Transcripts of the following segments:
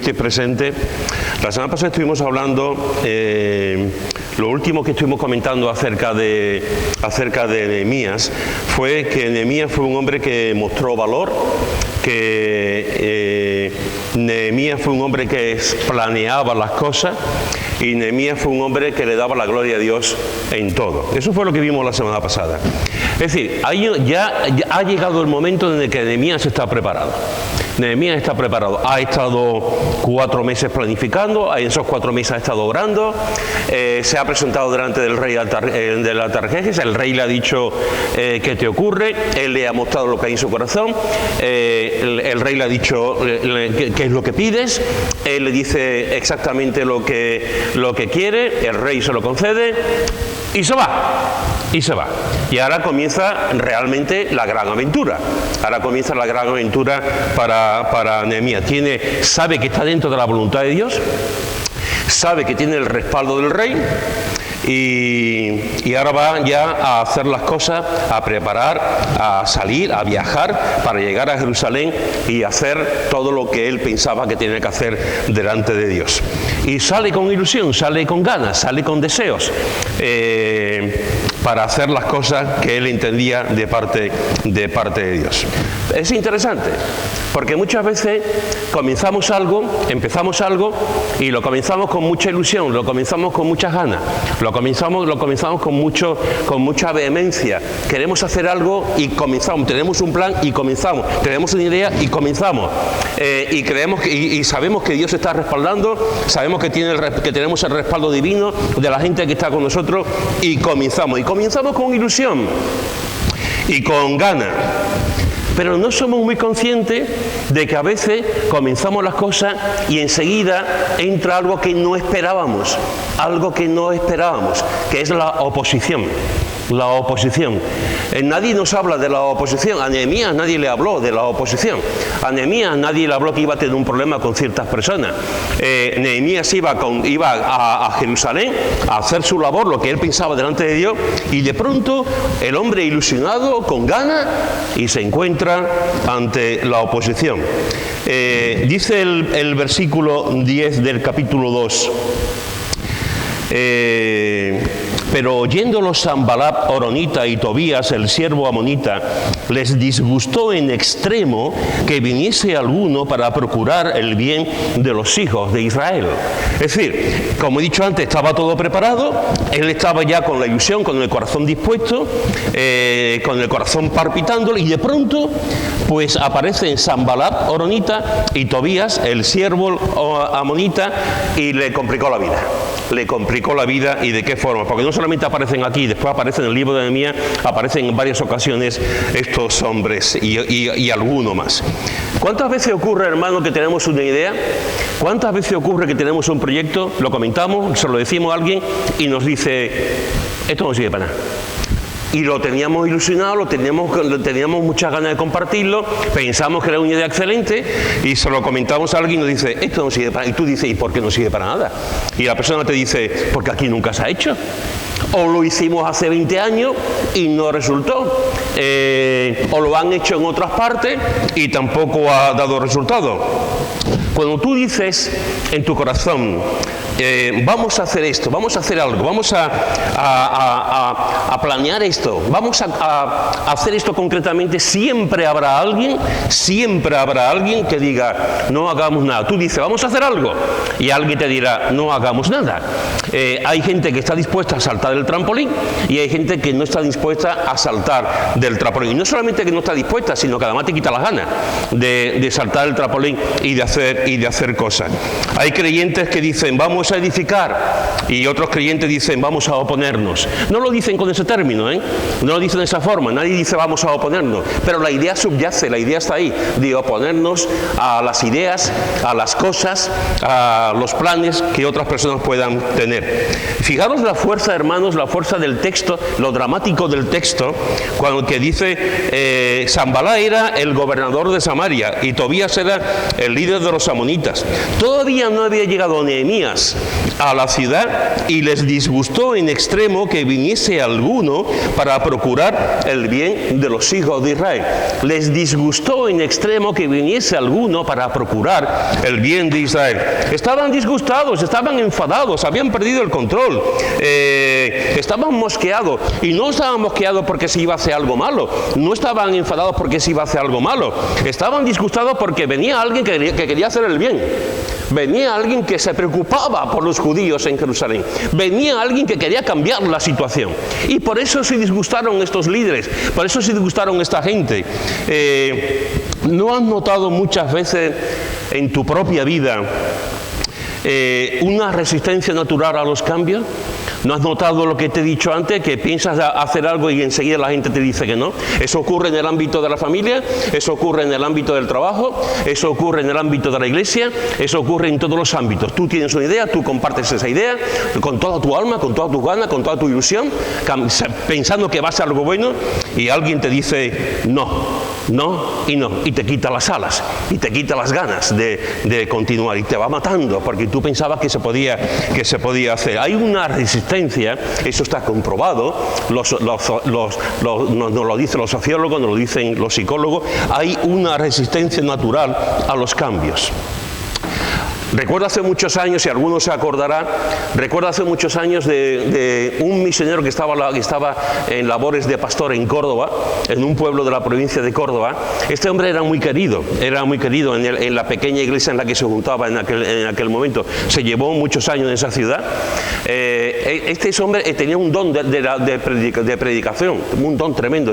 Presente. La semana pasada estuvimos hablando, lo último que estuvimos comentando acerca de Nehemías fue que Nehemías fue un hombre que mostró valor, que Nehemías fue un hombre que planeaba las cosas y Nehemías fue un hombre que le daba la gloria a Dios en todo. Eso fue lo que vimos la semana pasada. Es decir, ya ha llegado el momento en el que Nehemías está preparado. Nehemías está preparado, ha estado 4 meses planificando, en esos 4 meses ha estado orando, se ha presentado delante del rey del Artajerjes, el rey le ha dicho qué te ocurre, él le ha mostrado lo que hay en su corazón, el rey le ha dicho qué es lo que pides, él le dice exactamente lo que quiere, el rey se lo concede y se va. Y ahora comienza realmente la gran aventura. Ahora comienza la gran aventura para Nehemías. Sabe que está dentro de la voluntad de Dios, sabe que tiene el respaldo del rey y ahora va ya a hacer las cosas, a preparar, a salir, a viajar para llegar a Jerusalén y hacer todo lo que él pensaba que tenía que hacer delante de Dios. Y sale con ilusión, sale con ganas, sale con deseos para hacer las cosas que él entendía de parte de Dios. Es interesante, porque muchas veces empezamos algo y lo comenzamos con mucha ilusión, lo comenzamos con muchas ganas, lo comenzamos con mucha vehemencia. Queremos hacer algo y comenzamos, tenemos un plan y comenzamos, tenemos una idea y comenzamos. Y creemos y sabemos que Dios está respaldando, sabemos que tenemos el respaldo divino de la gente que está con nosotros y comenzamos con ilusión y con ganas. Pero no somos muy conscientes de que a veces comenzamos las cosas y enseguida entra algo que no esperábamos, que es la oposición. La oposición. Nadie nos habla de la oposición. A Nehemías nadie le habló de la oposición. A Nehemías nadie le habló que iba a tener un problema con ciertas personas. Nehemías iba a Jerusalén a hacer su labor, lo que él pensaba delante de Dios, y de pronto el hombre ilusionado, con ganas, y se encuentra ante la oposición. Dice el versículo 10 del capítulo 2. Pero oyéndolo Sanbalat horonita y Tobías el siervo amonita, les disgustó en extremo que viniese alguno para procurar el bien de los hijos de Israel. Es decir, como he dicho antes, estaba todo preparado, él estaba ya con la ilusión, con el corazón dispuesto, con el corazón palpitándole, y de pronto pues aparecen Sanbalat horonita y Tobías el siervo amonita y le complicó la vida. ¿Y de qué forma? Porque no solamente aparecen aquí, después aparecen en el libro de Nehemías, aparecen en varias ocasiones estos hombres y alguno más. ¿Cuántas veces ocurre, hermano, que tenemos una idea? ¿Cuántas veces ocurre que tenemos un proyecto, lo comentamos, se lo decimos a alguien y nos dice, esto no sirve para nada? Y lo teníamos ilusionado, teníamos muchas ganas de compartirlo, pensamos que era una idea excelente y se lo comentamos a alguien y nos dice, esto no sirve para nada. Y tú dices, ¿y por qué no sirve para nada? Y la persona te dice, porque aquí nunca se ha hecho. O lo hicimos hace 20 años y no resultó. O lo han hecho en otras partes y tampoco ha dado resultado. Cuando tú dices en tu corazón, vamos a hacer esto, vamos a hacer algo, vamos a planear esto, vamos a hacer esto concretamente, siempre habrá alguien que diga, no hagamos nada. Tú dices, vamos a hacer algo, y alguien te dirá, no hagamos nada. Hay gente que está dispuesta a saltar del trampolín y hay gente que no está dispuesta a saltar del trampolín. Y no solamente que no está dispuesta, sino que además te quita las ganas de saltar el trampolín y de hacer cosas. Hay creyentes que dicen, vamos a edificar, y otros creyentes dicen, vamos a oponernos. No lo dicen con ese término, no lo dicen de esa forma, nadie dice vamos a oponernos, pero la idea subyace, la idea está ahí, de oponernos a las ideas, a las cosas, a los planes que otras personas puedan tener. Fijaros la fuerza, hermanos, la fuerza del texto, lo dramático del texto, cuando que dice, Sanbalat era el gobernador de Samaria y Tobías era el líder de los amonitas. Todavía no había llegado Nehemías a la ciudad y les disgustó en extremo que viniese alguno para procurar el bien de los hijos de Israel. Les disgustó en extremo que viniese alguno para procurar el bien de Israel. Estaban disgustados, estaban enfadados, habían perdido el control, estaban mosqueados, y no estaban mosqueados porque se iba a hacer algo malo, no estaban enfadados porque se iba a hacer algo malo, estaban disgustados porque venía alguien que quería hacer el bien. Venía alguien que se preocupaba por los judíos en Jerusalén. Venía alguien que quería cambiar la situación. Y por eso se disgustaron estos líderes, por eso se disgustaron esta gente. ¿No has notado muchas veces en tu propia vida una resistencia natural a los cambios? ¿No has notado lo que te he dicho antes, que piensas hacer algo y enseguida la gente te dice que no? Eso ocurre en el ámbito de la familia, eso ocurre en el ámbito del trabajo, eso ocurre en el ámbito de la iglesia, eso ocurre en todos los ámbitos. Tú tienes una idea, tú compartes esa idea con toda tu alma, con todas tus ganas, con toda tu ilusión, pensando que va a ser algo bueno, y alguien te dice no, y te quita las alas, y te quita las ganas de continuar, y te va matando, porque tú pensabas que se podía hacer. Hay una resistencia, eso está comprobado, nos lo dicen los sociólogos, nos lo dicen los psicólogos, hay una resistencia natural a los cambios. Recuerdo hace muchos años, y alguno se acordará, recuerdo hace muchos años de un misionero que estaba en labores de pastor en Córdoba, en un pueblo de la provincia de Córdoba. Este hombre era muy querido en la pequeña iglesia en la que se juntaba en aquel momento. Se llevó muchos años en esa ciudad. Este hombre tenía un don de predicación, un don tremendo.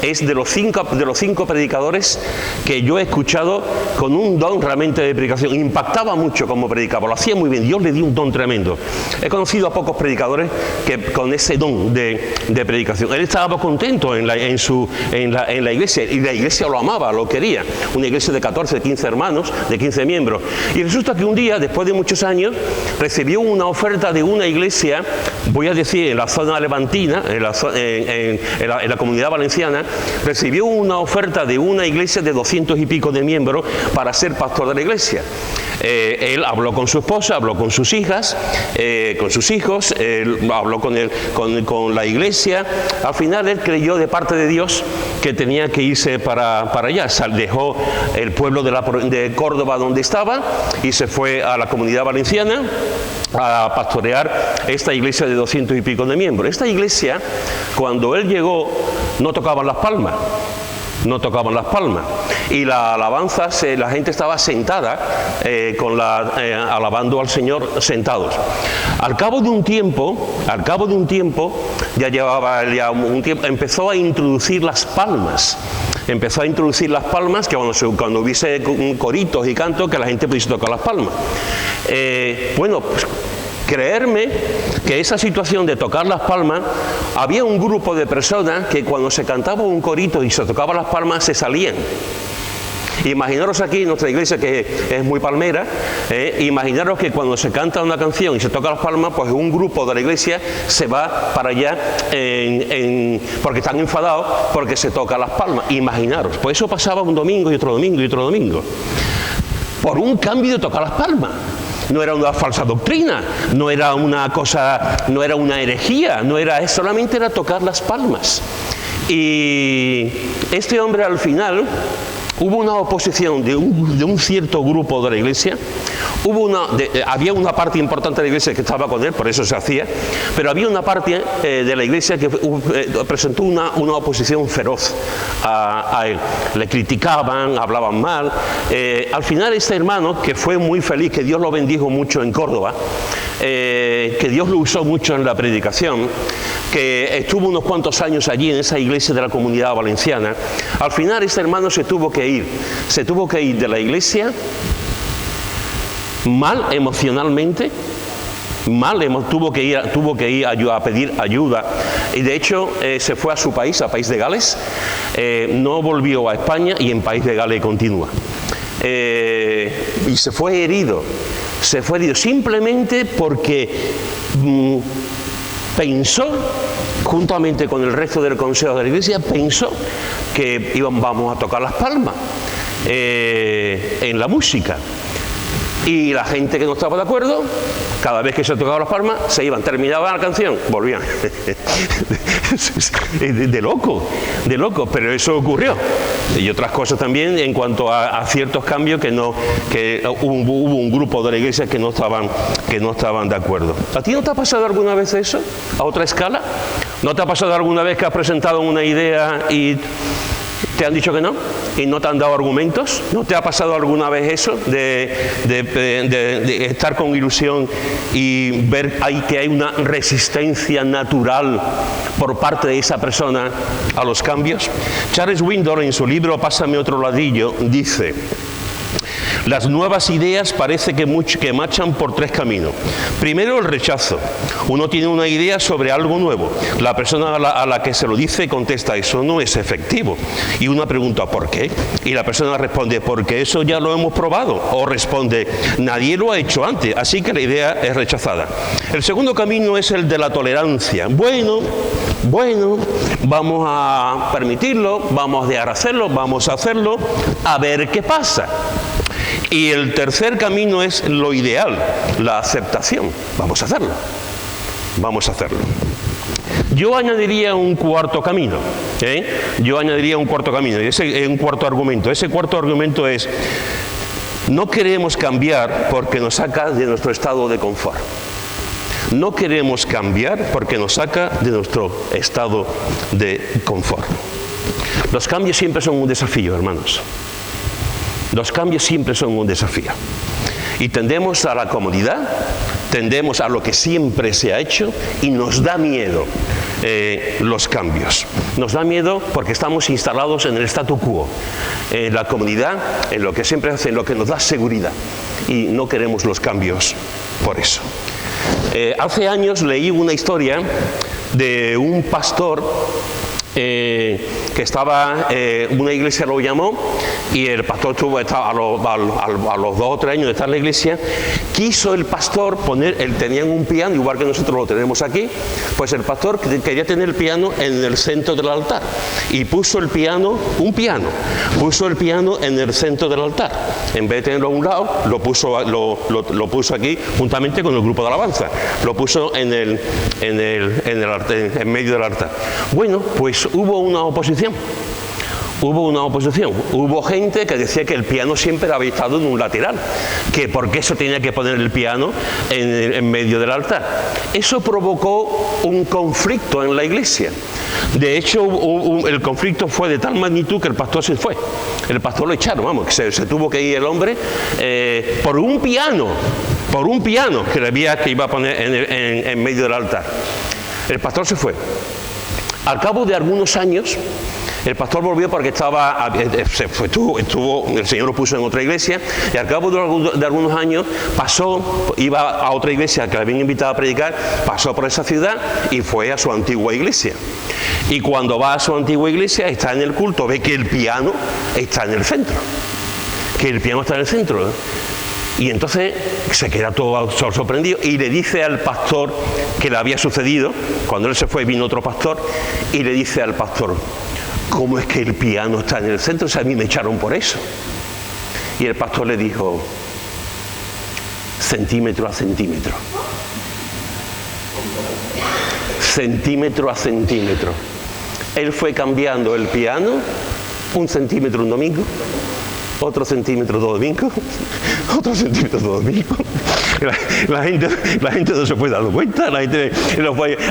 Es de los cinco predicadores que yo he escuchado con un don realmente de predicación. Impactaba mucho como predicaba, lo hacía muy bien. Dios le dio un don tremendo. He conocido a pocos predicadores que con ese don de predicación. Él estaba contento en la iglesia, y la iglesia lo amaba, lo quería. Una iglesia de 14, 15 hermanos, de 15 miembros. Y resulta que un día, después de muchos años, recibió una oferta de una iglesia, voy a decir, en la zona levantina, en la Comunidad Valenciana, recibió una oferta de una iglesia de 200 y pico de miembros para ser pastor de la iglesia. Él habló con su esposa, habló con sus hijas, con sus hijos, habló con la iglesia. Al final él creyó de parte de Dios que tenía que irse para allá. Dejó el pueblo de Córdoba donde estaba y se fue a la Comunidad Valenciana a pastorear esta iglesia de 200 y pico de miembros. Esta iglesia, cuando él llegó, no tocaban las palmas. Y la alabanza, la gente estaba sentada, alabando al Señor sentados. Al cabo de un tiempo, ya llevaba un tiempo, empezó a introducir las palmas. Que cuando hubiese coritos y cantos, que la gente pudiese tocar las palmas. Creerme que esa situación de tocar las palmas, había un grupo de personas que cuando se cantaba un corito y se tocaba las palmas, se salían. Imaginaros aquí en nuestra iglesia, que es muy palmera, imaginaros que cuando se canta una canción y se toca las palmas, pues un grupo de la iglesia se va para allá porque están enfadados porque se toca las palmas. Imaginaros, pues eso pasaba un domingo y otro domingo y otro domingo, por un cambio de tocar las palmas. No era una falsa doctrina, no era una herejía, solamente era tocar las palmas. Y este hombre, al final, hubo una oposición de un cierto grupo de la iglesia. Había una parte importante de la iglesia que estaba con él, por eso se hacía, pero había una parte de la iglesia que presentó una oposición feroz a él. Le criticaban, hablaban mal. Al final, este hermano, que fue muy feliz, que Dios lo bendijo mucho en Córdoba, que Dios lo usó mucho en la predicación, que estuvo unos cuantos años allí en esa iglesia de la Comunidad Valenciana. Al final, este hermano se tuvo que ir de la iglesia mal emocionalmente, tuvo que ir a pedir ayuda, y de hecho se fue a su país, a País de Gales, no volvió a España, y en País de Gales continúa. Y se fue herido simplemente porque pensó, juntamente con el resto del consejo de la iglesia, pensó que vamos a tocar las palmas en la música. Y la gente que no estaba de acuerdo, cada vez que se tocaba las palmas, se iban, terminaba la canción, volvían. de loco, pero eso ocurrió. Y otras cosas también en cuanto a ciertos cambios que hubo un grupo de la iglesia que no estaban de acuerdo. ¿A ti no te ha pasado alguna vez eso? ¿A otra escala? ¿No te ha pasado alguna vez que has presentado una idea y te han dicho que no? ¿Y no te han dado argumentos? ¿No te ha pasado alguna vez eso? De estar con ilusión y ver que hay una resistencia natural por parte de esa persona a los cambios. Charles Window, en su libro Pásame otro ladrillo, dice: las nuevas ideas parece que marchan por tres caminos. Primero, el rechazo. Uno tiene una idea sobre algo nuevo. La persona a la que se lo dice contesta: eso no es efectivo. Y una pregunta: ¿por qué? Y la persona responde: porque eso ya lo hemos probado. O responde: nadie lo ha hecho antes, así que la idea es rechazada. El segundo camino es el de la tolerancia. Bueno, vamos a permitirlo, vamos a dejar hacerlo, vamos a hacerlo, a ver qué pasa. Y el tercer camino es lo ideal, la aceptación. Vamos a hacerlo. Yo añadiría un cuarto camino. Un cuarto argumento. Ese cuarto argumento es: no queremos cambiar porque nos saca de nuestro estado de confort. No queremos cambiar porque nos saca de nuestro estado de confort. Los cambios siempre son un desafío, hermanos. Los cambios siempre son un desafío. Y tendemos a la comodidad, tendemos a lo que siempre se ha hecho y nos da miedo los cambios. Nos da miedo porque estamos instalados en el statu quo, en la comodidad, en lo que siempre hace, en lo que nos da seguridad. Y no queremos los cambios por eso. Hace años leí una historia de un pastor que estaba, una iglesia lo llamó, y el pastor a los 2 o 3 años de estar en la iglesia, quiso el pastor él tenía un piano, igual que nosotros lo tenemos aquí, pues el pastor quería tener el piano en el centro del altar, y puso el piano en el centro del altar. En vez de tenerlo a un lado, lo puso aquí, juntamente con el grupo de alabanza, lo puso en medio del altar. Bueno, pues hubo una oposición. Hubo gente que decía que el piano siempre había estado en un lateral, que por qué eso tenía que poner el piano en medio del altar. Eso provocó un conflicto en la iglesia. De hecho, el conflicto fue de tal magnitud que el pastor se fue. El pastor lo echaron, se tuvo que ir el hombre por un piano que iba a poner en medio del altar. El pastor se fue. Al cabo de algunos años, el pastor volvió porque el Señor lo puso en otra iglesia, y al cabo de algunos años iba a otra iglesia que le habían invitado a predicar, pasó por esa ciudad y fue a su antigua iglesia. Y cuando va a su antigua iglesia, está en el culto, ve que el piano está en el centro. Y entonces se queda todo sorprendido y le dice al pastor que le había sucedido. Cuando él se fue, vino otro pastor y le dice al pastor: ¿cómo es que el piano está en el centro? O sea, a mí me echaron por eso. Y el pastor le dijo: centímetro a centímetro. Centímetro a centímetro. Él fue cambiando el piano, 1 centímetro un domingo, otro centímetro todo domingo, otro centímetro todo domingo. La gente no se fue dando cuenta,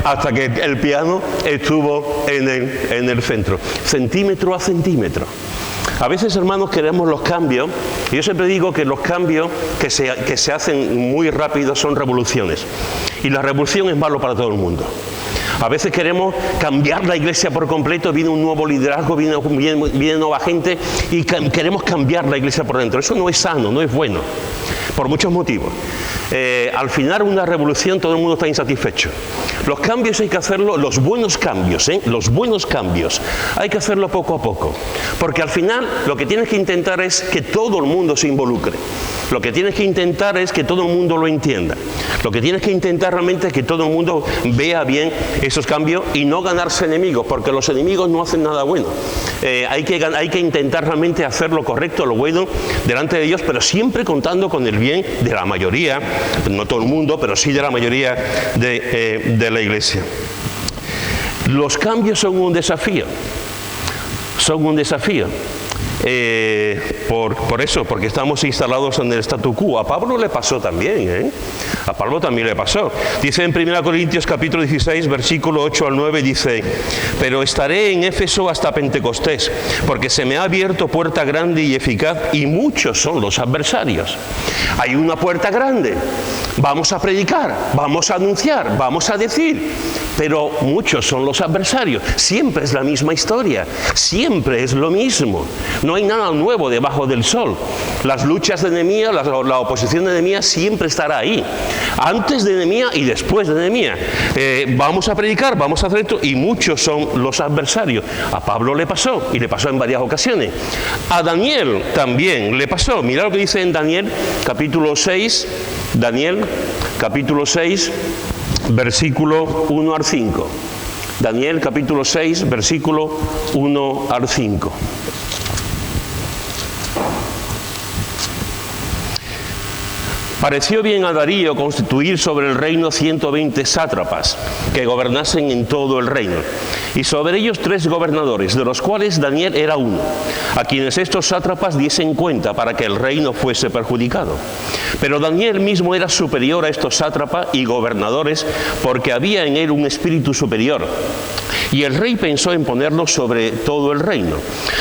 hasta que el piano estuvo en el centro, centímetro a centímetro. A veces, hermanos, queremos los cambios, y yo siempre digo que los cambios que se hacen muy rápido son revoluciones, y la revolución es malo para todo el mundo. A veces queremos cambiar la iglesia por completo, viene un nuevo liderazgo, viene nueva gente y queremos cambiar la iglesia por dentro. Eso no es sano, no es bueno, por muchos motivos. Al final una revolución todo el mundo está insatisfecho. Los cambios hay que hacerlo, los buenos cambios, hay que hacerlo poco a poco. Porque al final lo que tienes que intentar es que todo el mundo se involucre. Lo que tienes que intentar es que todo el mundo lo entienda. Lo que tienes que intentar realmente es que todo el mundo vea bien esos cambios y no ganarse enemigos, porque los enemigos no hacen nada bueno. hay que intentar realmente hacer lo correcto, lo bueno delante de Dios, pero siempre contando con el bien de la mayoría, no todo el mundo, pero sí de la mayoría de la Iglesia. Los cambios son un desafío. Son un desafío. Por eso, porque estamos instalados en el statu quo. A Pablo le pasó también, A Pablo también le pasó. Dice en 1 Corintios capítulo 16, versículo 8 al 9, dice: pero estaré en Éfeso hasta Pentecostés, porque se me ha abierto puerta grande y eficaz, y muchos son los adversarios. Hay una puerta grande. Vamos a predicar, vamos a anunciar, vamos a decir, pero muchos son los adversarios. Siempre es la misma historia, siempre es lo mismo. No hay nada nuevo debajo del sol. Las luchas de Nehemías, la oposición de Nehemías siempre estará ahí. Antes de Nehemías y después de Nehemías. Vamos a predicar, vamos a hacer esto, y muchos son los adversarios. A Pablo le pasó, y le pasó en varias ocasiones. A Daniel también le pasó. Mira lo que dice en Daniel, capítulo 6, versículo 1 al 5. Daniel, capítulo 6, versículo 1 al 5. Pareció bien a Darío constituir sobre el reino 120 sátrapas que gobernasen en todo el reino, y sobre ellos 3 gobernadores, de los cuales Daniel era uno, a quienes estos sátrapas diesen cuenta para que el reino fuese perjudicado. Pero Daniel mismo era superior a estos sátrapas y gobernadores, porque había en él un espíritu superior. Y el rey pensó en ponerlo sobre todo el reino.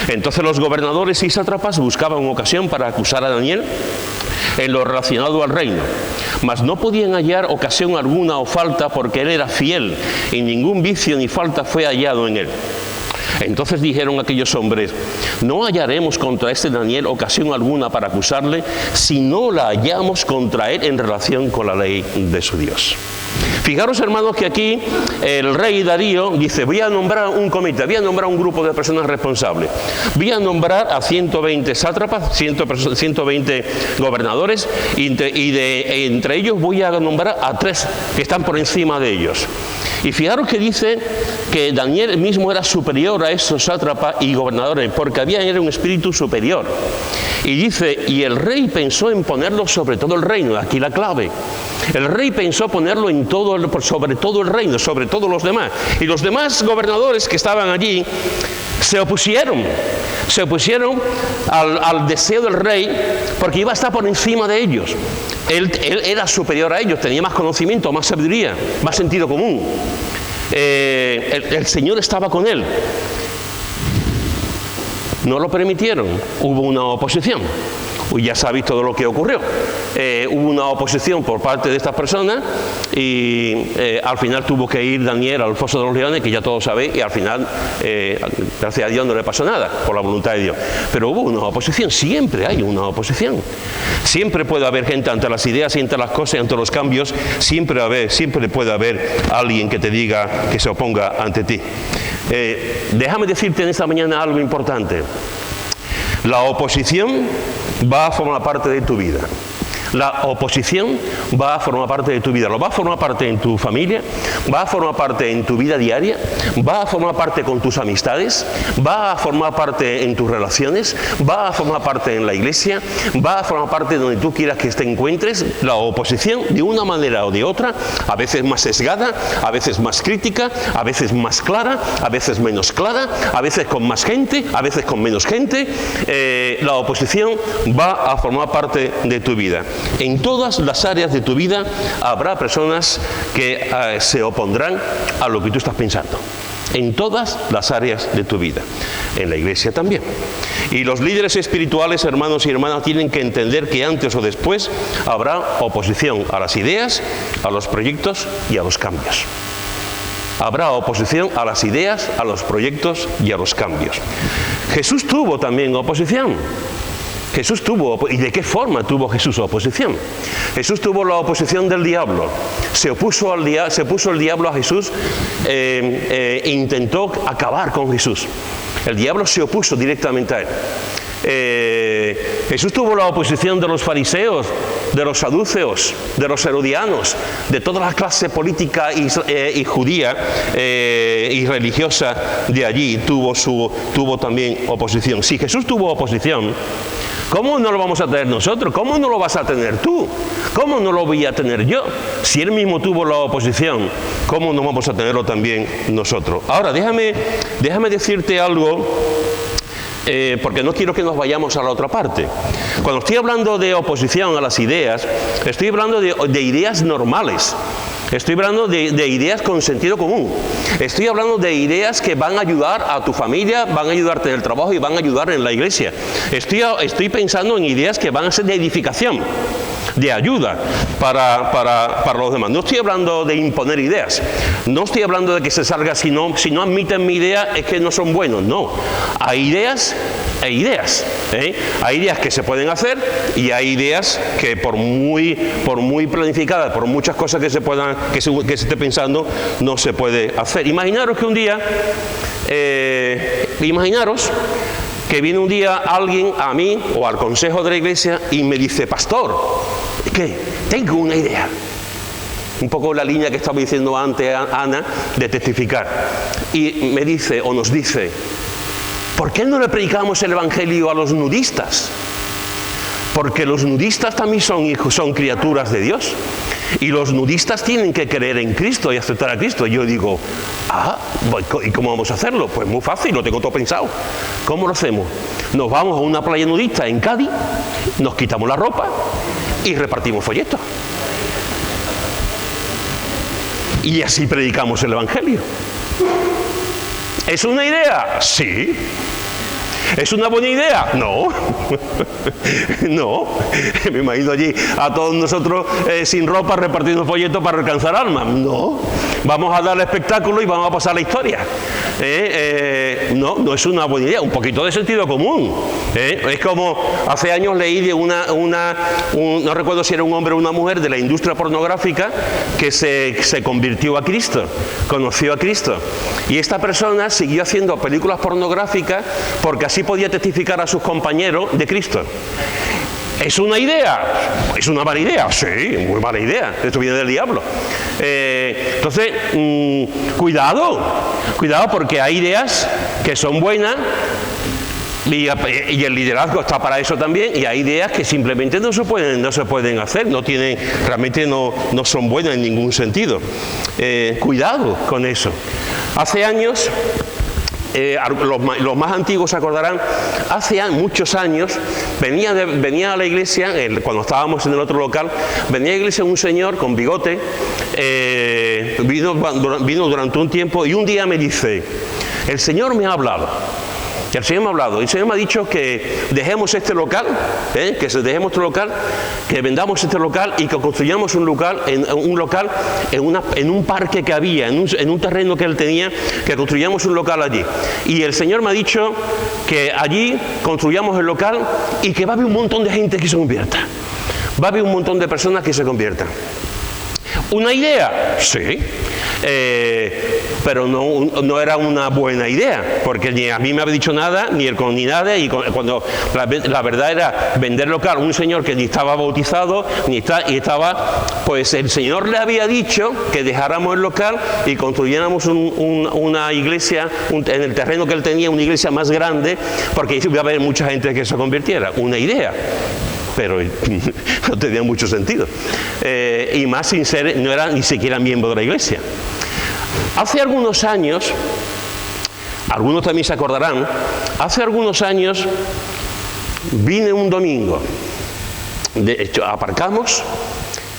Entonces los gobernadores y sátrapas buscaban ocasión para acusar a Daniel en lo relacionado al reino, mas no podían hallar ocasión alguna o falta, porque él era fiel y ningún vicio ni falta fue hallado en él. Entonces dijeron aquellos hombres: no hallaremos contra este Daniel ocasión alguna para acusarle, si no la hallamos contra él en relación con la ley de su Dios. Fijaros, hermanos, que aquí el rey Darío dice: voy a nombrar un comité, voy a nombrar un grupo de personas responsables, voy a nombrar a 120 sátrapas, 120 gobernadores, y entre ellos voy a nombrar a 3 que están por encima de ellos. Y fijaros que dice que Daniel mismo era superior a esos sátrapas y gobernadores, porque había en él un espíritu superior. Y dice: y el rey pensó en ponerlo sobre todo el reino. Aquí la clave. El rey pensó ponerlo sobre todo el reino, sobre todos los demás. Y los demás gobernadores que estaban allí se opusieron al deseo del rey, porque iba a estar por encima de ellos. Él era superior a ellos, tenía más conocimiento, más sabiduría, más sentido común. El Señor estaba con él. No lo permitieron, hubo una oposición. Ya sabéis todo lo que ocurrió. Hubo una oposición por parte de estas personas y al final tuvo que ir Daniel al foso de los leones, que ya todos sabéis, y al final, gracias a Dios, no le pasó nada, por la voluntad de Dios. Pero hubo una oposición, siempre hay una oposición. Siempre puede haber gente ante las ideas y ante las cosas y ante los cambios, siempre puede haber alguien que te diga, que se oponga ante ti. Déjame decirte en esta mañana algo importante. La oposición va a formar parte de tu vida. La oposición va a formar parte de tu vida. Lo va a formar parte en tu familia, va a formar parte en tu vida diaria, va a formar parte con tus amistades, va a formar parte en tus relaciones, va a formar parte en la iglesia, va a formar parte donde tú quieras que te encuentres. La oposición, de una manera o de otra, a veces más sesgada, a veces más crítica, a veces más clara, a veces menos clara, a veces con más gente, a veces con menos gente. La oposición va a formar parte de tu vida. En todas las áreas de tu vida habrá personas que se opondrán a lo que tú estás pensando. En todas las áreas de tu vida. En la iglesia también. Y los líderes espirituales, hermanos y hermanas, tienen que entender que antes o después habrá oposición a las ideas, a los proyectos y a los cambios. Habrá oposición a las ideas, a los proyectos y a los cambios. Jesús tuvo también oposición. Jesús tuvo, ¿y de qué forma tuvo Jesús oposición? Jesús tuvo la oposición del diablo. Se puso el diablo a Jesús e intentó acabar con Jesús. El diablo se opuso directamente a él. Jesús tuvo la oposición de los fariseos de los saduceos, de los herodianos, de toda la clase política y judía y religiosa de allí tuvo también oposición. Si Jesús tuvo oposición, ¿cómo no lo vamos a tener nosotros? ¿Cómo no lo vas a tener tú? ¿Cómo no lo voy a tener yo? Si Él mismo tuvo la oposición, ¿cómo no vamos a tenerlo también nosotros? Ahora, déjame decirte algo, porque no quiero que nos vayamos a la otra parte. Cuando estoy hablando de oposición a las ideas, estoy hablando de ideas normales. Estoy hablando de ideas con sentido común. Estoy hablando de ideas que van a ayudar a tu familia, van a ayudarte en el trabajo y van a ayudar en la iglesia. Estoy pensando en ideas que van a ser de edificación, de ayuda para los demás. No estoy hablando de imponer ideas. No estoy hablando de que se salga, si no admiten mi idea es que no son buenos. No. Hay ideas e ideas. Hay ideas que se pueden hacer y hay ideas que por muy planificadas, por muchas cosas que se esté pensando, no se puede hacer. Imaginaros que un día, que viene un día alguien a mí o al consejo de la iglesia y me dice: pastor, ¿qué? Tengo una idea. Un poco la línea que estaba diciendo antes Ana de testificar. Y me dice o nos dice: ¿por qué no le predicamos el evangelio a los nudistas? Porque los nudistas también son criaturas de Dios. Y los nudistas tienen que creer en Cristo y aceptar a Cristo. Y yo digo: ¿y cómo vamos a hacerlo? Pues muy fácil, lo tengo todo pensado. ¿Cómo lo hacemos? Nos vamos a una playa nudista en Cádiz, nos quitamos la ropa y repartimos folletos. Y así predicamos el evangelio. ¿Es una idea? Sí. ¿Es una buena idea? No. No. Me imagino allí a todos nosotros sin ropa repartiendo folletos para alcanzar almas. No. Vamos a dar el espectáculo y vamos a pasar la historia. No es una buena idea. Un poquito de sentido común. Es como hace años leí de no recuerdo si era un hombre o una mujer de la industria pornográfica que se convirtió a Cristo, conoció a Cristo. Y esta persona siguió haciendo películas pornográficas porque así podía testificar a sus compañeros de Cristo. ¿Es una idea? ¿Es una mala idea? Sí, muy mala idea. Esto viene del diablo. Entonces, cuidado porque hay ideas que son buenas y el liderazgo está para eso también, y hay ideas que simplemente no se pueden hacer, realmente no son buenas en ningún sentido. Cuidado con eso. Hace años, los más antiguos se acordarán, hace muchos años venía a la iglesia, cuando estábamos en el otro local, venía a la iglesia un señor con bigote, vino durante un tiempo y un día me dice: el Señor me ha hablado. El Señor me ha dicho que dejemos este local, dejemos este local, que vendamos este local y que construyamos un local en un parque que había, en un terreno que él tenía, que construyamos un local allí. Y el Señor me ha dicho que allí construyamos el local y que va a haber un montón de gente que se convierta. Va a haber un montón de personas que se conviertan. ¿Una idea? Sí. Pero no era una buena idea, porque ni a mí me había dicho nada, ni nada, y cuando la verdad era vender local, un señor que ni estaba bautizado, pues el Señor le había dicho que dejáramos el local y construyéramos una iglesia, en el terreno que él tenía, una iglesia más grande, porque iba a haber mucha gente que se convirtiera. Una idea. Pero no tenía mucho sentido. Y más sin ser, no era ni siquiera miembro de la iglesia. Hace algunos años, algunos también se acordarán, hace algunos años vine un domingo, de hecho aparcamos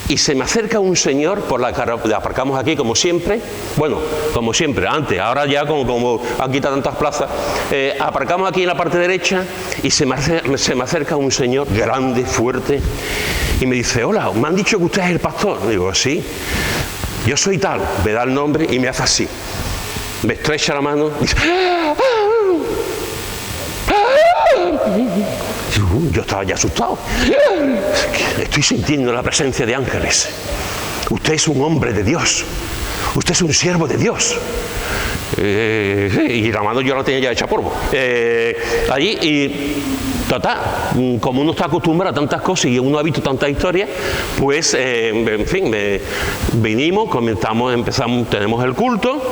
y se me acerca un señor por la carretera, aparcamos aquí como siempre, antes, ahora ya como han quitado tantas plazas, aparcamos aquí en la parte derecha y se me acerca un señor grande, fuerte, y me dice: hola, me han dicho que usted es el pastor. Digo: sí, yo soy tal. Me da el nombre y me hace así, me estrecha la mano y dice: yo estaba ya asustado. Estoy sintiendo la presencia de ángeles. Usted es un hombre de Dios. Usted es un siervo de Dios. Y la mano yo la tenía ya hecha polvo. Allí, y total, como uno está acostumbrado a tantas cosas y uno ha visto tantas historias, pues, en fin, vinimos, empezamos, tenemos el culto.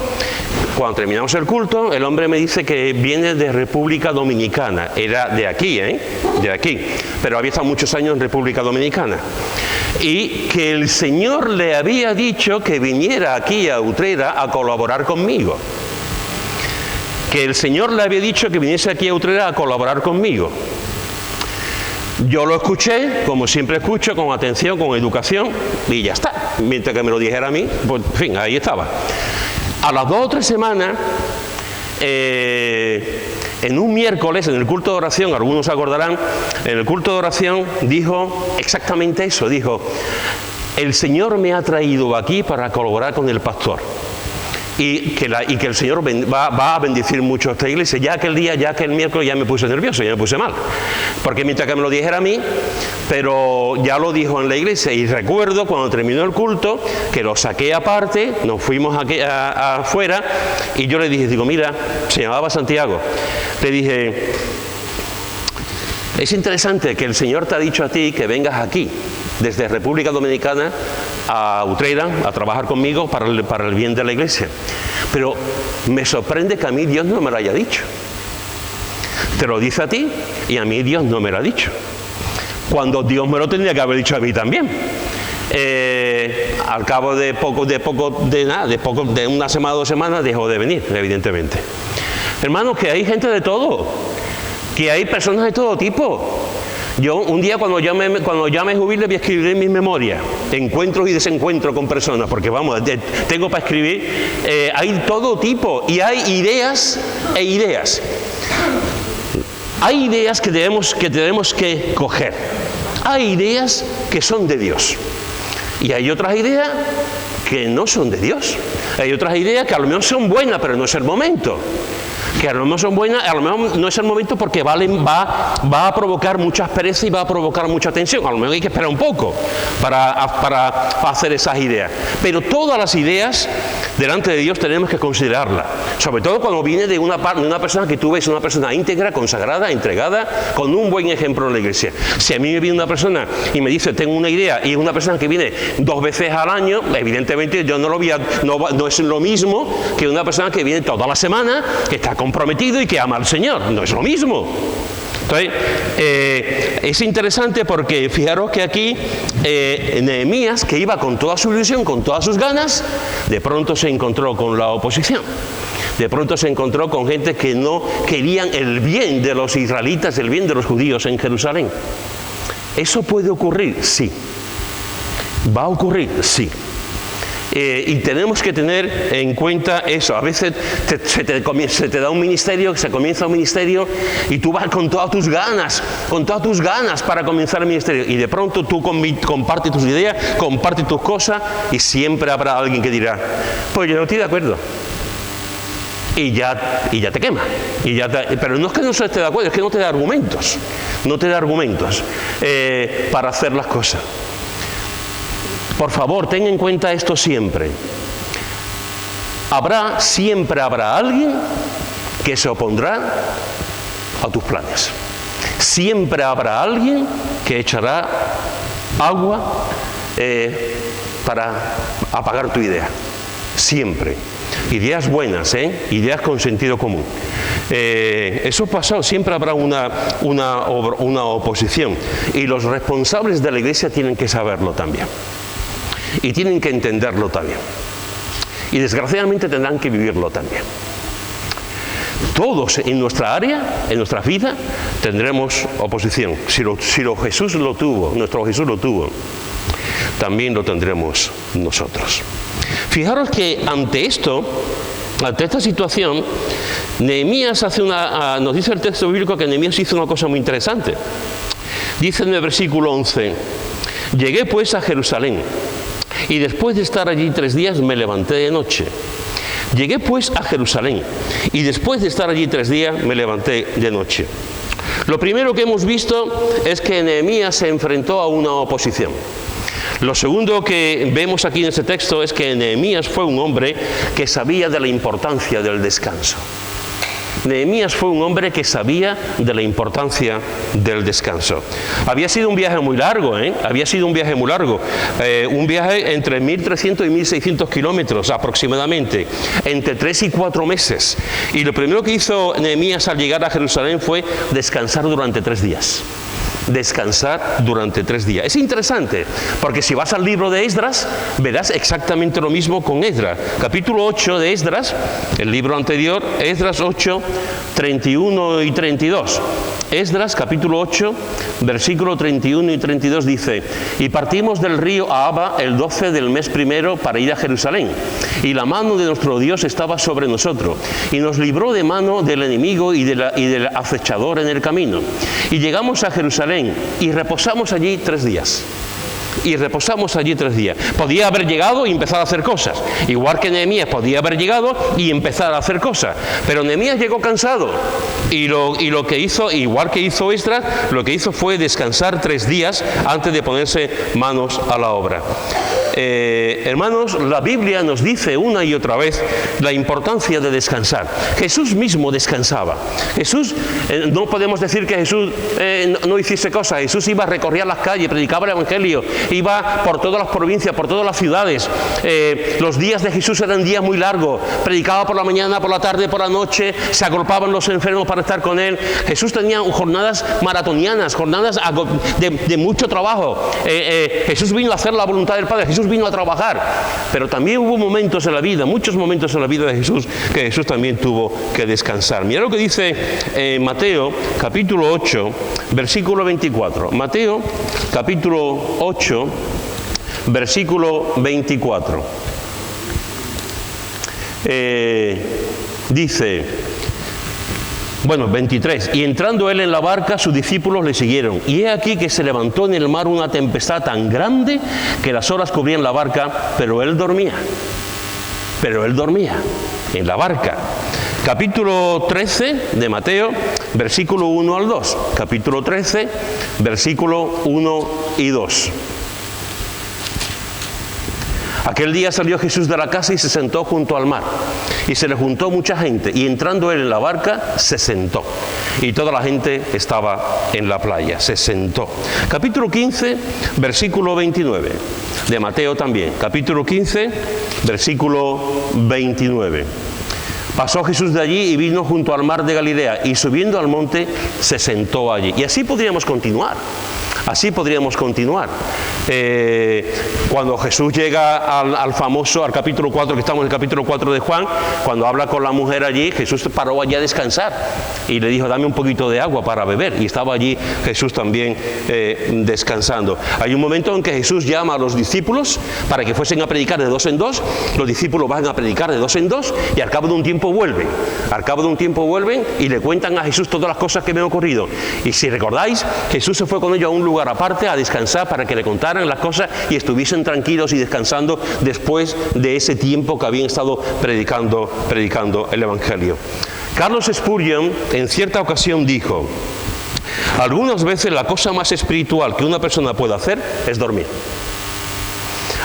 Cuando terminamos el culto, el hombre me dice que viene de República Dominicana. Era de aquí, de aquí, pero había estado muchos años en República Dominicana. Y que el Señor le había dicho que viniera aquí a Utrera a colaborar conmigo. Que el Señor le había dicho que viniese aquí a Utrera a colaborar conmigo. Yo lo escuché, como siempre escucho, con atención, con educación, y ya está. Mientras que me lo dijera a mí, pues, en fin, ahí estaba. A las 2 o 3 semanas, en un miércoles, en el culto de oración, algunos se acordarán, en el culto de oración dijo exactamente eso, dijo, el Señor me ha traído aquí para colaborar con el pastor. Y que el Señor va a bendecir mucho esta iglesia. Ya aquel día, ya aquel miércoles, ya me puse nervioso, ya me puse mal. Porque mientras que me lo dijera a mí, pero ya lo dijo en la iglesia. Y recuerdo cuando terminó el culto, que lo saqué aparte, nos fuimos afuera, y yo le dije, digo, mira, se llamaba Santiago, le dije, es interesante que el Señor te ha dicho a ti que vengas aquí, desde República Dominicana a Utrera, a trabajar conmigo para el bien de la iglesia. Pero me sorprende que a mí Dios no me lo haya dicho. Te lo dice a ti y a mí Dios no me lo ha dicho. Cuando Dios me lo tendría que haber dicho a mí también. Al cabo de una semana o 2 semanas dejó de venir, evidentemente. Hermanos, que hay gente de todo, que hay personas de todo tipo. Yo un día cuando ya me jubile voy a escribir en mis memorias encuentros y desencuentros con personas, porque vamos, tengo para escribir, hay todo tipo y hay ideas e ideas. Hay ideas que tenemos que coger, hay ideas que son de Dios y hay otras ideas que no son de Dios. Hay otras ideas que a lo mejor son buenas, pero no es el momento. Que a lo mejor son buenas, a lo mejor no es el momento porque va a provocar mucha aspereza y va a provocar mucha tensión. A lo mejor hay que esperar un poco para hacer esas ideas. Pero todas las ideas delante de Dios tenemos que considerarlas. Sobre todo cuando viene de una persona que tú ves, una persona íntegra, consagrada, entregada, con un buen ejemplo en la iglesia. Si a mí me viene una persona y me dice, tengo una idea, y es una persona que viene 2 veces al año, evidentemente yo no es lo mismo que una persona que viene toda la semana, que está comprometido y que ama al Señor. No es lo mismo. Entonces, es interesante porque fijaros que aquí Nehemías, que iba con toda su ilusión, con todas sus ganas, de pronto se encontró con la oposición. De pronto se encontró con gente que no querían el bien de los israelitas, el bien de los judíos en Jerusalén. ¿Eso puede ocurrir? Sí. ¿Va a ocurrir? Sí. Y tenemos que tener en cuenta eso. A veces se te da un ministerio, se comienza un ministerio y tú vas con todas tus ganas para comenzar el ministerio. Y de pronto tú compartes tus ideas, compartes tus cosas y siempre habrá alguien que dirá, pues yo no estoy de acuerdo. Y ya te quema. Pero no es que no se esté de acuerdo, es que no te da argumentos. No te da argumentos para hacer las cosas. Por favor, ten en cuenta esto siempre. Siempre habrá alguien que se opondrá a tus planes. Siempre habrá alguien que echará agua para apagar tu idea. Siempre. Ideas buenas, ideas con sentido común. Eso pasó, siempre habrá una oposición. Y los responsables de la iglesia tienen que saberlo también. Y tienen que entenderlo también. Y desgraciadamente tendrán que vivirlo también. Todos en nuestra área, en nuestra vida, tendremos oposición. Si Jesús lo tuvo, nuestro Jesús lo tuvo, también lo tendremos nosotros. Fijaros que ante esta situación, Nehemías nos dice el texto bíblico que Nehemías hizo una cosa muy interesante. Dice en el versículo 11, llegué pues a Jerusalén, y después de estar allí 3 días me levanté de noche. Llegué pues a Jerusalén, y después de estar allí 3 días me levanté de noche. Lo primero que hemos visto es que Nehemías se enfrentó a una oposición. Lo segundo que vemos aquí en este texto es que Nehemías fue un hombre que sabía de la importancia del descanso. Nehemías fue un hombre que sabía de la importancia del descanso. Había sido un viaje muy largo, había sido un viaje muy largo, un viaje entre 1.300 y 1.600 kilómetros aproximadamente, entre 3 y 4 meses. Y lo primero que hizo Nehemías al llegar a Jerusalén fue descansar durante 3 días. Descansar durante 3 días. Es interesante, porque si vas al libro de Esdras, verás exactamente lo mismo con Esdras. Capítulo 8 de Esdras, el libro anterior, Esdras 8, 31 y 32. Esdras, capítulo 8, versículo 31 y 32 dice: y partimos del río Ahava el 12 del mes primero para ir a Jerusalén, y la mano de nuestro Dios estaba sobre nosotros, y nos libró de mano del enemigo y del acechador en el camino. Y llegamos a Jerusalén y reposamos allí 3 días. Podía haber llegado y empezar a hacer cosas, igual que Nehemías podía haber llegado y empezar a hacer cosas, pero Nehemías llegó cansado y lo que hizo, igual que hizo Esdras, lo que hizo fue descansar 3 días antes de ponerse manos a la obra. Hermanos, la Biblia nos dice una y otra vez la importancia de descansar. Jesús mismo descansaba. Jesús, no podemos decir que Jesús no hiciese cosas. Jesús iba a recorrer las calles, predicaba el Evangelio, iba por todas las provincias, por todas las ciudades. Los días de Jesús eran días muy largos. Predicaba por la mañana, por la tarde, por la noche. Se agolpaban los enfermos para estar con él. Jesús tenía jornadas maratonianas, jornadas de mucho trabajo. Jesús vino a hacer la voluntad del Padre. Jesús vino a trabajar, pero también hubo momentos en la vida, muchos momentos en la vida de Jesús, que Jesús también tuvo que descansar. Mira lo que dice Mateo, capítulo 8, versículo 24. Mateo, capítulo 8, versículo 24. Dice... Bueno, 23. Y entrando él en la barca, sus discípulos le siguieron. Y he aquí que se levantó en el mar una tempestad tan grande que las olas cubrían la barca, pero él dormía en la barca. Capítulo 13 de Mateo, versículo 1 al 2. Capítulo 13, versículo 1 y 2. Aquel día salió Jesús de la casa y se sentó junto al mar. Y se le juntó mucha gente. Y entrando él en la barca, se sentó. Y toda la gente estaba en la playa. Se sentó. Capítulo 15, versículo 29. De Mateo también. Capítulo 15, versículo 29. Pasó Jesús de allí y vino junto al mar de Galilea. Y subiendo al monte, se sentó allí. Y así podríamos continuar. Cuando Jesús llega al capítulo 4, que estamos en el capítulo 4 de Juan, cuando habla con la mujer allí, Jesús paró allí a descansar y le dijo: dame un poquito de agua para beber. Y estaba allí Jesús también descansando. Hay un momento en que Jesús llama a los discípulos para que fuesen a predicar de 2 en 2. Los discípulos van a predicar de 2 en 2 y al cabo de un tiempo vuelven. Y le cuentan a Jesús todas las cosas que me han ocurrido. Y si recordáis, Jesús se fue con ellos a un lugar aparte a descansar para que le contaran las cosas y estuviesen tranquilos y descansando después de ese tiempo que habían estado predicando el Evangelio. Carlos Spurgeon en cierta ocasión dijo: algunas veces la cosa más espiritual que una persona puede hacer es dormir.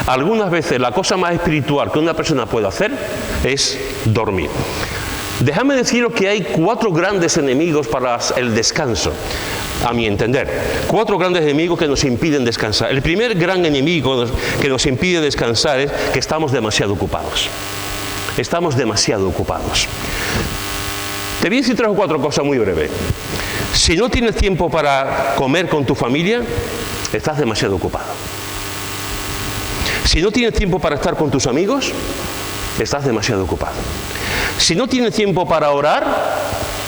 Algunas veces la cosa más espiritual que una persona puede hacer es dormir. Déjame deciros que hay 4 grandes enemigos para el descanso, a mi entender. 4 grandes enemigos que nos impiden descansar. El primer gran enemigo que nos impide descansar es que estamos demasiado ocupados. Te voy a decir 3 o 4 cosas muy breves. Si no tienes tiempo para comer con tu familia, estás demasiado ocupado. Si no tienes tiempo para estar con tus amigos, estás demasiado ocupado. Si no tienes tiempo para orar,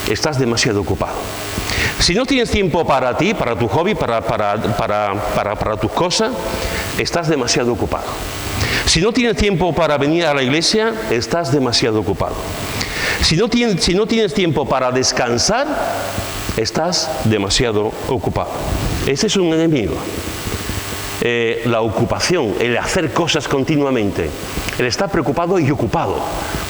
estás demasiado ocupado. Si no tienes tiempo para ti, para tu hobby, para tus cosas, estás demasiado ocupado. Si no tienes tiempo para venir a la iglesia, estás demasiado ocupado. Si no tienes tiempo para descansar, estás demasiado ocupado. Ese es un enemigo. La ocupación, el hacer cosas continuamente, el estar preocupado y ocupado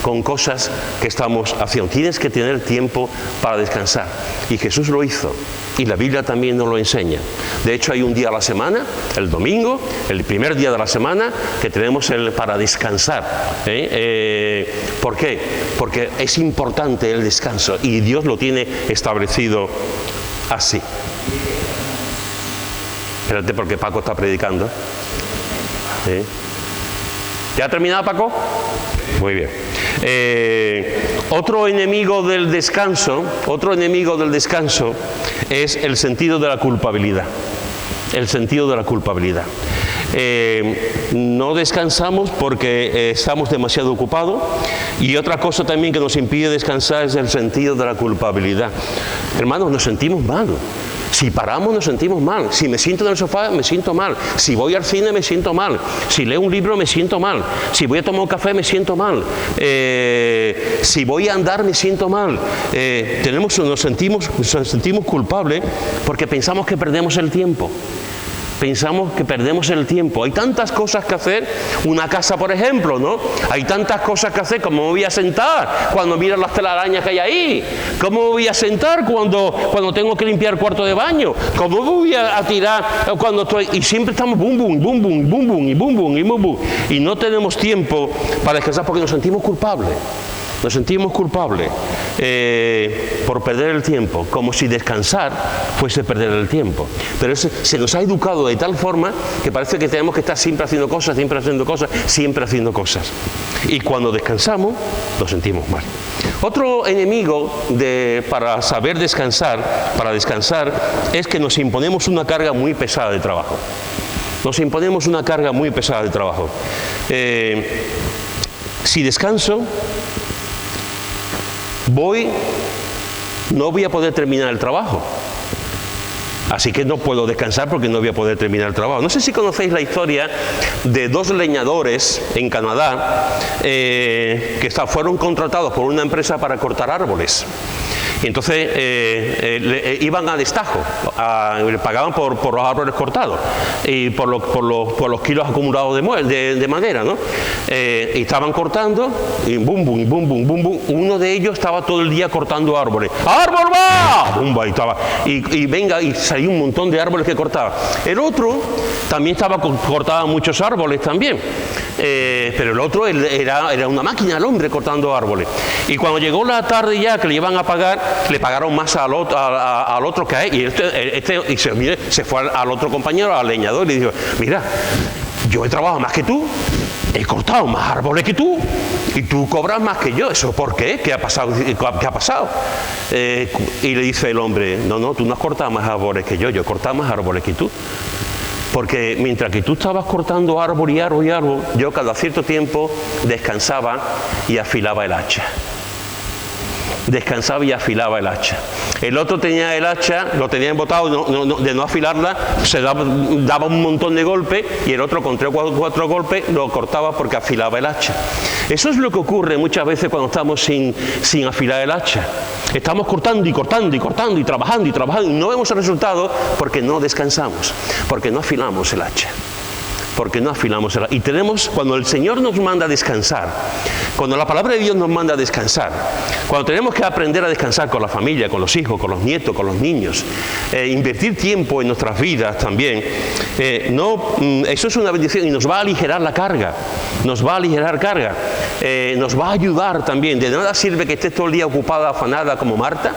con cosas que estamos haciendo. Tienes que tener tiempo para descansar. Y Jesús lo hizo. Y la Biblia también nos lo enseña. De hecho, hay un día a la semana, el domingo, el primer día de la semana, que tenemos para descansar. ¿Por qué? Porque es importante el descanso y Dios lo tiene establecido así. Espérate, porque Paco está predicando. ¿Ya ha terminado, Paco? Muy bien. Otro enemigo del descanso es el sentido de la culpabilidad. El sentido de la culpabilidad. No descansamos porque estamos demasiado ocupados, y otra cosa también que nos impide descansar es el sentido de la culpabilidad. Hermanos, nos sentimos mal. Si paramos nos sentimos mal. Si me siento en el sofá me siento mal. Si voy al cine me siento mal. Si leo un libro me siento mal. Si voy a tomar un café me siento mal. Si voy a andar me siento mal. Nos sentimos culpables porque pensamos que perdemos el tiempo. Pensamos que perdemos el tiempo. Hay tantas cosas que hacer. Una casa, por ejemplo, ¿no? Hay tantas cosas que hacer. ¿Cómo me voy a sentar cuando miro las telarañas que hay ahí? ¿Cómo me voy a sentar cuando tengo que limpiar el cuarto de baño? ¿Cómo me voy a tirar cuando estoy? Y siempre estamos bum, bum, bum, bum, bum, bum, y bum, bum, y bum, bum. Y no tenemos tiempo para descansar porque nos sentimos culpables. Nos sentimos culpables por perder el tiempo, como si descansar fuese perder el tiempo. Pero se nos ha educado de tal forma que parece que tenemos que estar siempre haciendo cosas, siempre haciendo cosas, siempre haciendo cosas. Y cuando descansamos, nos sentimos mal. Otro enemigo para saber descansar, es que nos imponemos una carga muy pesada de trabajo. Nos imponemos una carga muy pesada de trabajo. Si descanso, no voy a poder terminar el trabajo. Así que no puedo descansar porque no voy a poder terminar el trabajo. No sé si conocéis la historia de dos leñadores en Canadá que fueron contratados por una empresa para cortar árboles. Y entonces iban a destajo, le pagaban por los árboles cortados y por los kilos acumulados de madera, ¿no? Y estaban cortando y bum, bum, bum, bum, bum, bum. Uno de ellos estaba todo el día cortando árboles. ¡Árbol va! Bum, va, y salía un montón de árboles que cortaba. El otro también cortaba muchos árboles también. Pero el otro era una máquina, el hombre cortando árboles. Y cuando llegó la tarde ya que le iban a pagar, le pagaron más al otro que a él. Y se fue al otro compañero, al leñador, y le dijo: mira, yo he trabajado más que tú, he cortado más árboles que tú, y tú cobras más que yo. ¿Eso por qué? ¿Qué ha pasado? Y le dice el hombre: no, tú no has cortado más árboles que yo he cortado más árboles que tú. Porque mientras que tú estabas cortando árbol y árbol y árbol, yo cada cierto tiempo descansaba y afilaba el hacha. Descansaba y afilaba el hacha. El otro tenía el hacha, lo tenía embotado, de no afilarla, se daba un montón de golpes, y el otro con 3 o 4 golpes lo cortaba porque afilaba el hacha. Eso es lo que ocurre muchas veces cuando estamos sin afilar el hacha. Estamos cortando y cortando y cortando y trabajando y no vemos el resultado porque no descansamos, porque no afilamos el hacha. Y cuando el Señor nos manda a descansar, cuando la palabra de Dios nos manda a descansar, cuando tenemos que aprender a descansar con la familia, con los hijos, con los nietos, con los niños, invertir tiempo en nuestras vidas también, eso es una bendición y nos va a aligerar la carga, nos va a ayudar también. De nada sirve que estés todo el día ocupada, afanada como Marta,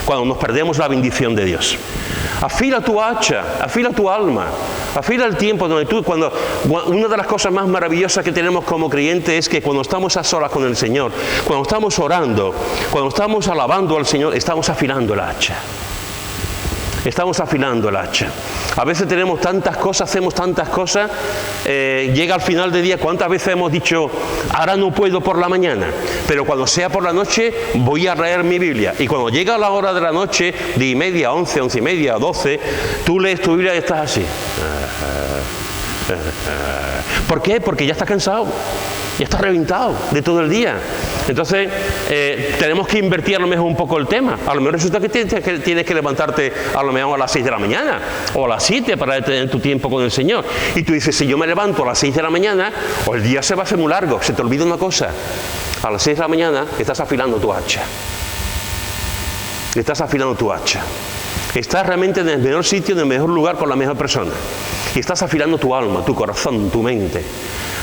cuando nos perdemos la bendición de Dios. Afila tu hacha, afila tu alma, afila el tiempo una de las cosas más maravillosas que tenemos como creyentes es que cuando estamos a solas con el Señor, cuando estamos orando, cuando estamos alabando al Señor, estamos afilando el hacha. Estamos afilando el hacha. A veces tenemos tantas cosas, hacemos tantas cosas, llega al final del día, ¿cuántas veces hemos dicho: ahora no puedo por la mañana, pero cuando sea por la noche voy a leer mi Biblia? Y cuando llega la hora de la noche, 10:30, 11, 11:30, 12, tú lees tu Biblia y estás así. ¿Por qué? Porque ya estás cansado, ya estás reventado de todo el día. Entonces tenemos que invertir a lo mejor un poco el tema. A lo mejor resulta que tienes que levantarte a lo mejor a las 6 de la mañana o a las 7 para tener tu tiempo con el Señor. Y tú dices: si yo me levanto a las 6 de la mañana, o el día se va a hacer muy largo. Se te olvida una cosa: a las 6 de la mañana estás afilando tu hacha. Estás realmente en el mejor sitio, en el mejor lugar, con la mejor persona. Y estás afilando tu alma, tu corazón, tu mente.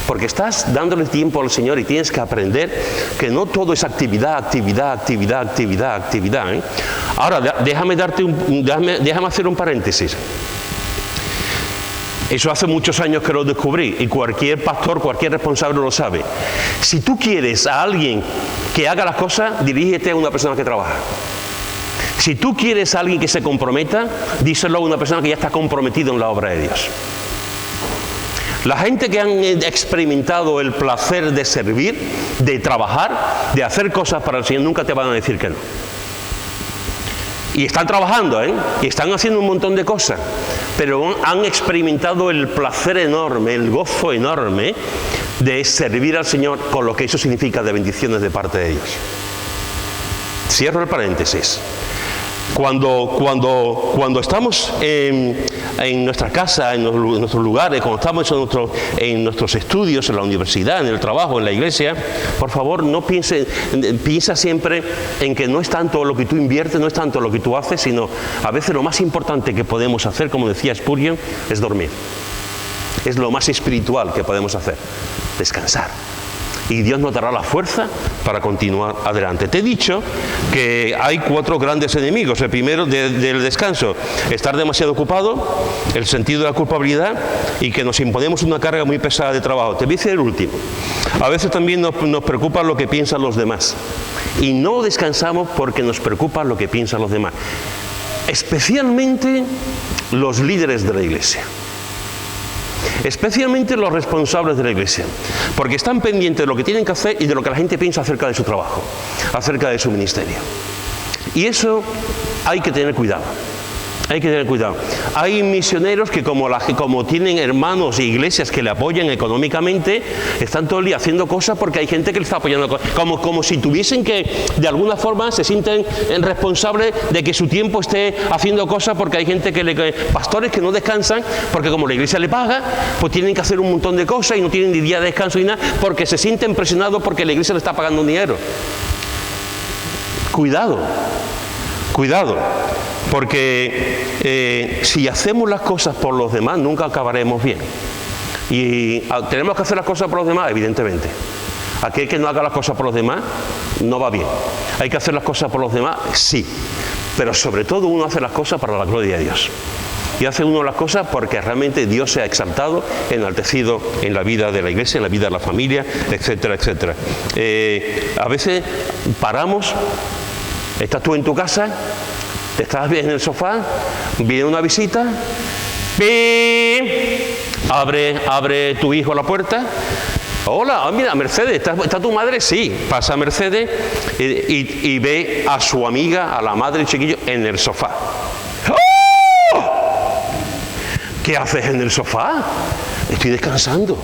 Porque estás dándole tiempo al Señor y tienes que aprender que no todo es actividad, actividad, actividad, actividad, actividad, ¿eh? Ahora, déjame hacer un paréntesis. Eso hace muchos años que lo descubrí y cualquier pastor, cualquier responsable lo sabe. Si tú quieres a alguien que haga las cosas, dirígete a una persona que trabaja. Si tú quieres a alguien que se comprometa, díselo a una persona que ya está comprometida en la obra de Dios. La gente que han experimentado el placer de servir, de trabajar, de hacer cosas para el Señor, nunca te van a decir que no. Y están trabajando, ¿eh? Y están haciendo un montón de cosas, pero han experimentado el placer enorme, el gozo enorme de servir al Señor con lo que eso significa de bendiciones de parte de Dios. Cierro el paréntesis. Cuando estamos en nuestra casa, en nuestros lugares, cuando estamos en nuestros estudios, en la universidad, en el trabajo, en la iglesia, por favor, no piensa siempre en que no es tanto lo que tú inviertes, no es tanto lo que tú haces, sino a veces lo más importante que podemos hacer, como decía Spurgeon, es dormir. Es lo más espiritual que podemos hacer, descansar. Y Dios nos dará la fuerza para continuar adelante. Te he dicho que hay 4 grandes enemigos. El primero del descanso, estar demasiado ocupado, el sentido de la culpabilidad y que nos imponemos una carga muy pesada de trabajo. Te voy a decir el último. A veces también nos preocupa lo que piensan los demás. Y no descansamos porque nos preocupa lo que piensan los demás. Especialmente los líderes de la iglesia. Especialmente los responsables de la iglesia, porque están pendientes de lo que tienen que hacer y de lo que la gente piensa acerca de su trabajo, acerca de su ministerio. Y eso hay que tener cuidado. Hay que tener cuidado. Hay misioneros que como tienen hermanos e iglesias que le apoyan económicamente, están todo el día haciendo cosas porque hay gente que le está apoyando, como si tuviesen que, de alguna forma, se sienten responsables de que su tiempo esté haciendo cosas porque hay gente pastores que no descansan porque como la iglesia le paga, pues tienen que hacer un montón de cosas y no tienen ni día de descanso ni nada porque se sienten presionados porque la iglesia le está pagando dinero. Cuidado, cuidado. Porque si hacemos las cosas por los demás, nunca acabaremos bien. Y tenemos que hacer las cosas por los demás, evidentemente. Aquel que no haga las cosas por los demás, no va bien. Hay que hacer las cosas por los demás, sí. Pero sobre todo uno hace las cosas para la gloria de Dios. Y hace uno las cosas porque realmente Dios se ha exaltado, enaltecido en la vida de la iglesia, en la vida de la familia, etcétera, etcétera. A veces paramos, estás tú en tu casa, te estás bien en el sofá, viene una visita, abre tu hijo la puerta. Hola, mira, Mercedes, ¿está tu madre? Sí, pasa Mercedes y ve a su amiga, a la madre del chiquillo, en el sofá. ¡Oh! ¿Qué haces en el sofá? Estoy descansando.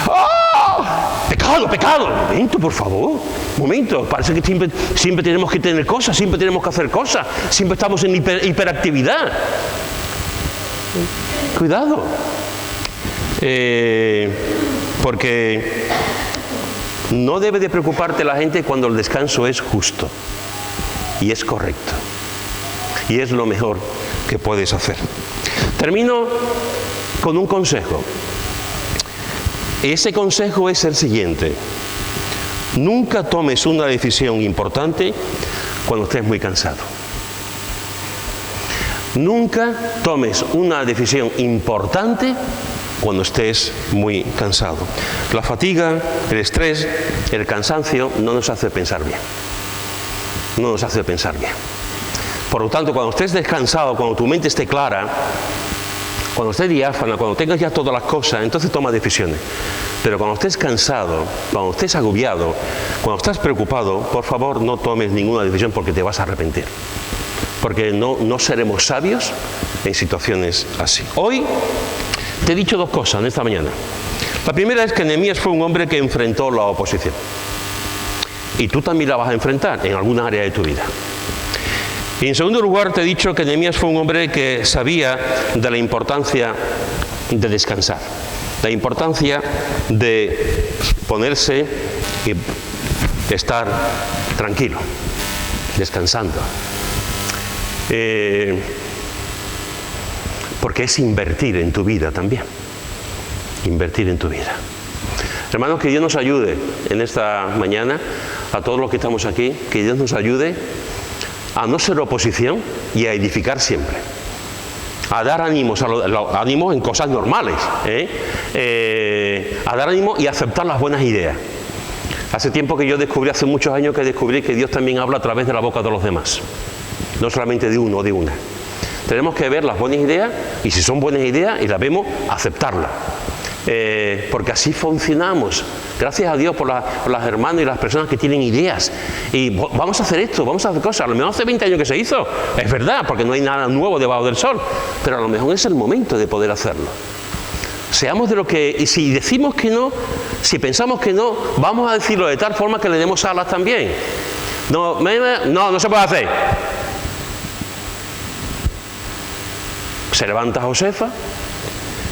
¡Oh! Pecado, pecado. Un momento, por favor. Un momento. Parece que siempre tenemos que tener cosas, siempre tenemos que hacer cosas, siempre estamos en hiperactividad. Cuidado. Porque no debe de preocuparte la gente cuando el descanso es justo y es correcto y es lo mejor que puedes hacer. Termino con un consejo. Ese consejo es el siguiente: nunca tomes una decisión importante cuando estés muy cansado. Nunca tomes una decisión importante cuando estés muy cansado. La fatiga, el estrés, el cansancio no nos hace pensar bien. No nos hace pensar bien. Por lo tanto, cuando estés descansado, cuando tu mente esté clara, cuando estés diáfana, cuando tengas ya todas las cosas, entonces toma decisiones. Pero cuando estés cansado, cuando estés agobiado, cuando estás preocupado, por favor no tomes ninguna decisión porque te vas a arrepentir. Porque no seremos sabios en situaciones así. Hoy te he dicho 2 cosas en esta mañana. La primera es que Nehemías fue un hombre que enfrentó la oposición. Y tú también la vas a enfrentar en alguna área de tu vida. Y en segundo lugar te he dicho que Nehemías fue un hombre que sabía de la importancia de descansar. La importancia de ponerse y estar tranquilo, descansando. porque es invertir en tu vida también. Invertir en tu vida. Hermanos, que Dios nos ayude en esta mañana, a todos los que estamos aquí, que Dios nos ayude a no ser oposición y a edificar siempre. A dar ánimos, ánimos en cosas normales, a dar ánimo y a aceptar las buenas ideas. Hace tiempo que yo descubrí, hace muchos años que descubrí que Dios también habla a través de la boca de los demás, no solamente de uno o de una. Tenemos que ver las buenas ideas y si son buenas ideas y las vemos, aceptarlas. Porque así funcionamos. Gracias a Dios por las hermanas y las personas que tienen ideas. Y vamos a hacer esto, vamos a hacer cosas. A lo mejor hace 20 años que se hizo, es verdad, porque no hay nada nuevo debajo del sol. Pero a lo mejor es el momento de poder hacerlo. Seamos de lo que, y si decimos que no, si pensamos que no, vamos a decirlo de tal forma que le demos alas también. No se puede hacer. Se levanta Josefa,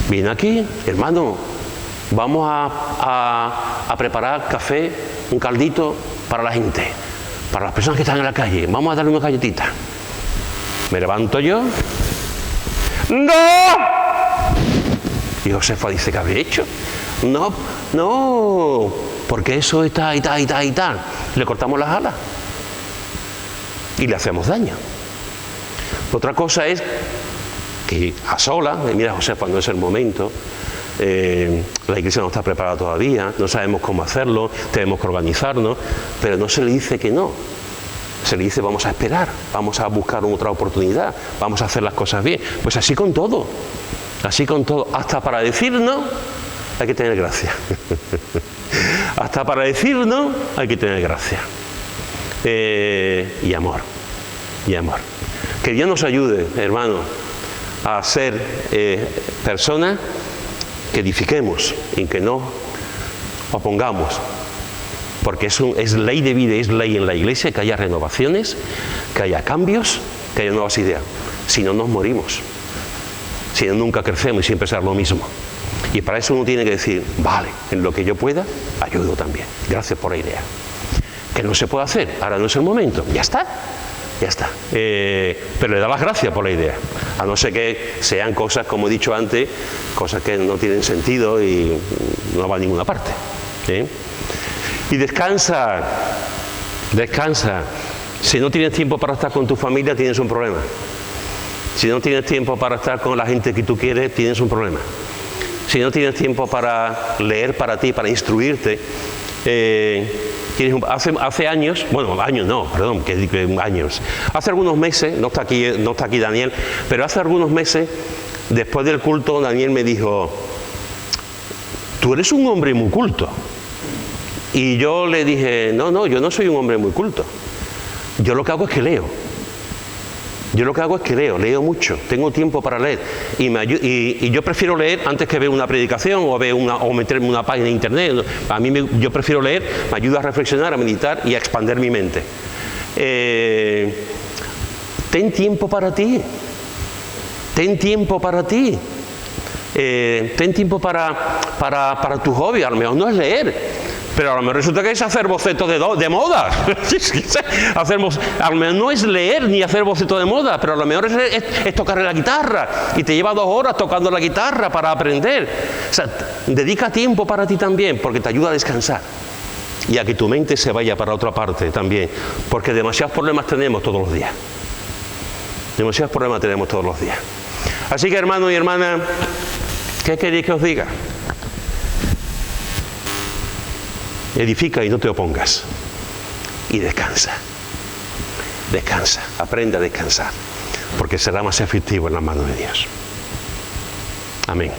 viene aquí, hermano, vamos a preparar café, un caldito para la gente, para las personas que están en la calle, vamos a darle una galletita. Me levanto yo. ¡No! Y Josefa dice, ¿qué habéis hecho? No, porque eso está y tal. Le cortamos las alas y le hacemos daño. Otra cosa es que a solas, mira Josefa, no es el momento, la iglesia no está preparada todavía, no sabemos cómo hacerlo, tenemos que organizarnos, pero no se le dice que no. Se le dice vamos a esperar, vamos a buscar otra oportunidad, vamos a hacer las cosas bien. Pues así con todo, hasta para decir no hay que tener gracia. Hasta para decir no hay que tener gracia. Y amor. Que Dios nos ayude, hermanos, a ser personas que edifiquemos y que no opongamos. Porque es ley de vida, es ley en la iglesia que haya renovaciones, que haya cambios, que haya nuevas ideas. Si no, nos morimos. Si no, nunca crecemos y siempre será lo mismo. Y para eso uno tiene que decir, vale, en lo que yo pueda, ayudo también. Gracias por la idea. Que no se puede hacer, ahora no es el momento. Ya está. Pero le da las gracias por la idea. A no ser que sean cosas, como he dicho antes, cosas que no tienen sentido y no van a ninguna parte. Y descansa. Si no tienes tiempo para estar con tu familia, tienes un problema. Si no tienes tiempo para estar con la gente que tú quieres, tienes un problema. Si no tienes tiempo para leer para ti, para instruirte, hace años, años. Hace algunos meses, no está aquí Daniel, pero hace algunos meses, después del culto, Daniel me dijo, tú eres un hombre muy culto. Y yo le dije, no, yo no soy un hombre muy culto. Yo lo que hago es que leo. Leo mucho, tengo tiempo para leer. Y yo prefiero leer antes que ver una predicación o meterme en una página de internet. Yo prefiero leer, me ayuda a reflexionar, a meditar y a expandir mi mente. Ten tiempo para ti. Ten tiempo para tu hobby. A lo mejor no es leer. Pero a lo mejor resulta que es hacer bocetos de moda. A lo mejor no es leer ni hacer bocetos de moda, pero a lo mejor es tocar la guitarra y te lleva 2 horas tocando la guitarra para aprender. O sea, dedica tiempo para ti también, porque te ayuda a descansar y a que tu mente se vaya para otra parte también, porque demasiados problemas tenemos todos los días. Así que, hermano y hermana, ¿qué queréis que os diga? Edifica y no te opongas. Y descansa. Aprende a descansar. Porque será más efectivo en las manos de Dios. Amén.